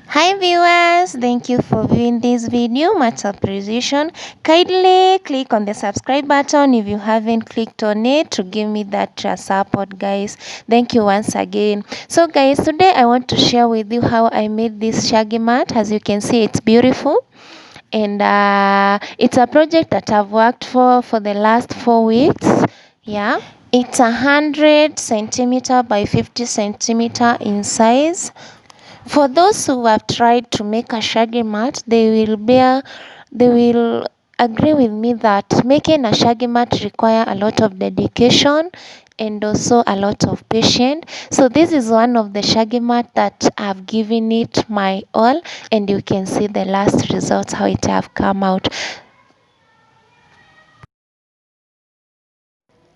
Hi viewers, thank you for viewing this video. Much appreciation. Kindly click on the subscribe button if you haven't clicked on it to give me that support, guys. Thank you once again. So guys, today I want to share with you how I made this shaggy mat. As you can see, it's beautiful, and it's a project that I've worked for the last 4 weeks. Yeah, it's 100 centimeter by 50 centimeter in size. For those who have tried to make a shaggy mat, they will agree with me that making a shaggy mat require a lot of dedication and also a lot of patience. So this is one of the shaggy mat that I've given it my all, and you can see the last results, how it have come out.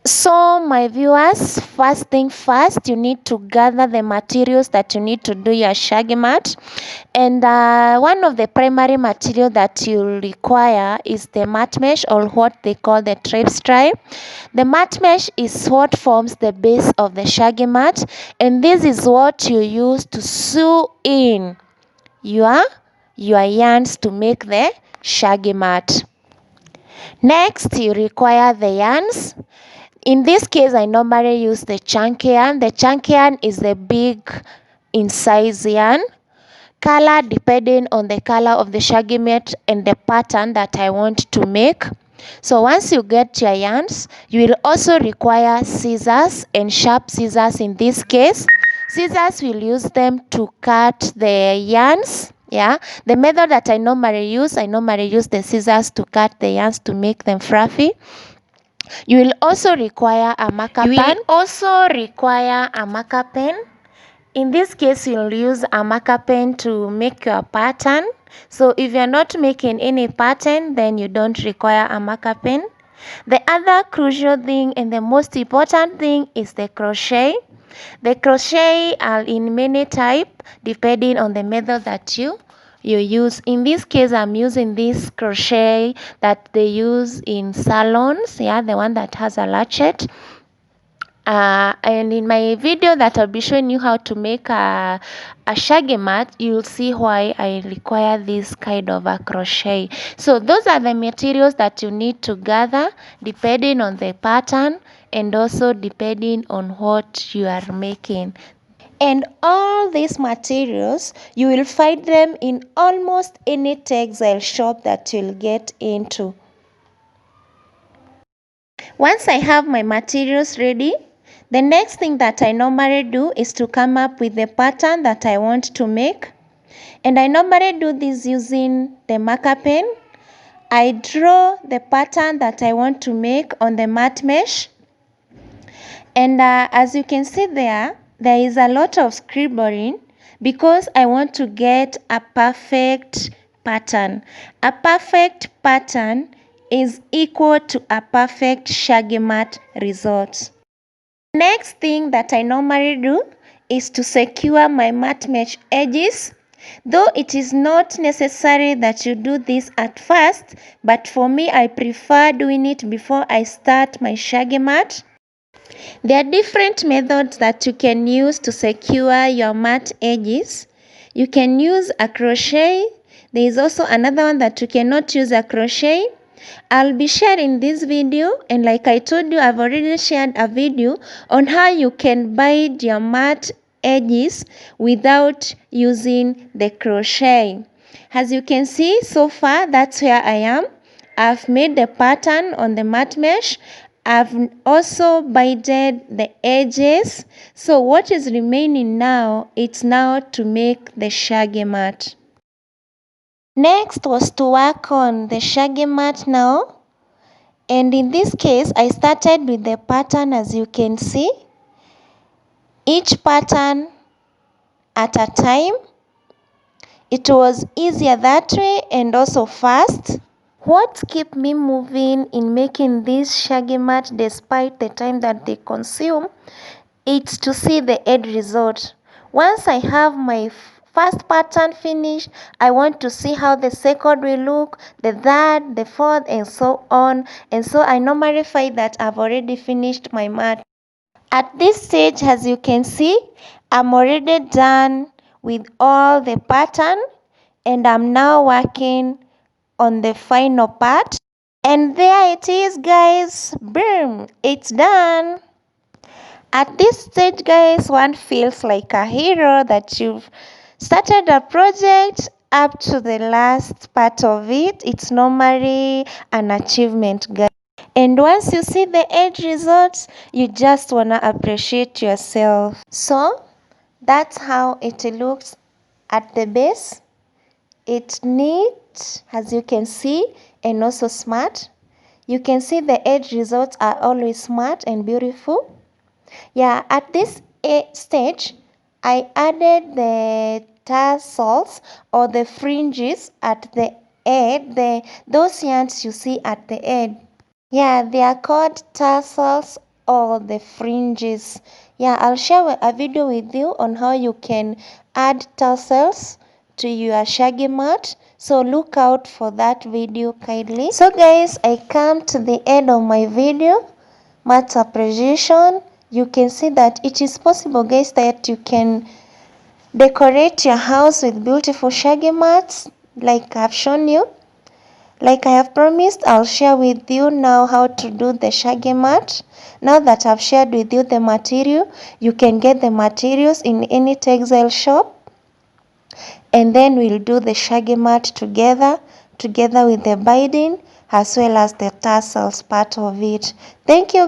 So my viewers, first thing first, you need to gather the materials that you need to do your shaggy mat. And one of the primary material that you require is the mat mesh, or what they call the tripe stripe. The mat mesh is what forms the base of the shaggy mat, and this is what you use to sew in your yarns to make the shaggy mat. Next, you require the yarns. In this case, I normally use the chunky yarn. The chunky yarn is the big in size yarn. Color depending on the color of the shaggy mat and the pattern that I want to make. So once you get your yarns, you will also require scissors and sharp scissors. In this case, scissors will use them to cut the yarns. Yeah, the method that I normally use the scissors to cut the yarns to make them fluffy. You will also require a marker pen. In this case, you'll use a marker pen to make your pattern. So if you're not making any pattern, then you don't require a marker pen. The other crucial thing and the most important thing is the crochet. The crochet are in many types depending on the method that you use. In this case, I'm using this crochet that they use in salons. Yeah, the one that has a latchet. And in my video that I'll be showing you how to make a shaggy mat, you'll see why I require this kind of a crochet. So those are the materials that you need to gather depending on the pattern and also depending on what you are making. And all these materials, you will find them in almost any textile shop that you'll get into. Once I have my materials ready, the next thing that I normally do is to come up with the pattern that I want to make. And I normally do this using the marker pen. I draw the pattern that I want to make on the mat mesh. And as you can see there is a lot of scribbling because I want to get a perfect pattern. A perfect pattern is equal to a perfect shaggy mat result. Next thing that I normally do is to secure my mat mesh edges. Though it is not necessary that you do this at first, but for me I prefer doing it before I start my shaggy mat. There are different methods that you can use to secure your mat edges. You can use a crochet. There is also another one that you cannot use a crochet. I'll be sharing this video, and like I told you, I've already shared a video on how you can bind your mat edges without using the crochet. As you can see, so far that's where I am. I've made the pattern on the mat mesh. I've also binded the edges. So what is remaining now, it's now to make the shaggy mat. Next was to work on the shaggy mat now. And in this case, I started with the pattern as you can see. Each pattern at a time. It was easier that way and also fast. What kept me moving in making this shaggy mat despite the time that they consume, it's to see the end result. Once I have my first pattern finished, I want to see how the second will look, the third, the fourth, and so on. And so I normally find that I've already finished my mat. At this stage, as you can see, I'm already done with all the pattern, and I'm now working on the final part. And there it is, guys. Boom, it's done. At this stage, guys, one feels like a hero that you've started a project up to the last part of it. It's normally an achievement, guys. And once you see the end results, you just wanna appreciate yourself. So that's how it looks at the base. It's neat, as you can see, and also smart. You can see the edge results are always smart and beautiful. Yeah, at this stage, I added the tassels or the fringes at the end, those yarns you see at the end. Yeah, they are called tassels or the fringes. Yeah, I'll share a video with you on how you can add tassels to your shaggy mat. So look out for that video kindly. So guys, I come to the end of my video. Mat appreciation. You can see that it is possible, guys, that you can decorate your house with beautiful shaggy mats like I've shown you. Like I have promised, I'll share with you now how to do the shaggy mat. Now that I've shared with you the material, you can get the materials in any textile shop. And then we'll do the shaggy mat together with the binding as well as the tassels part of it. Thank you.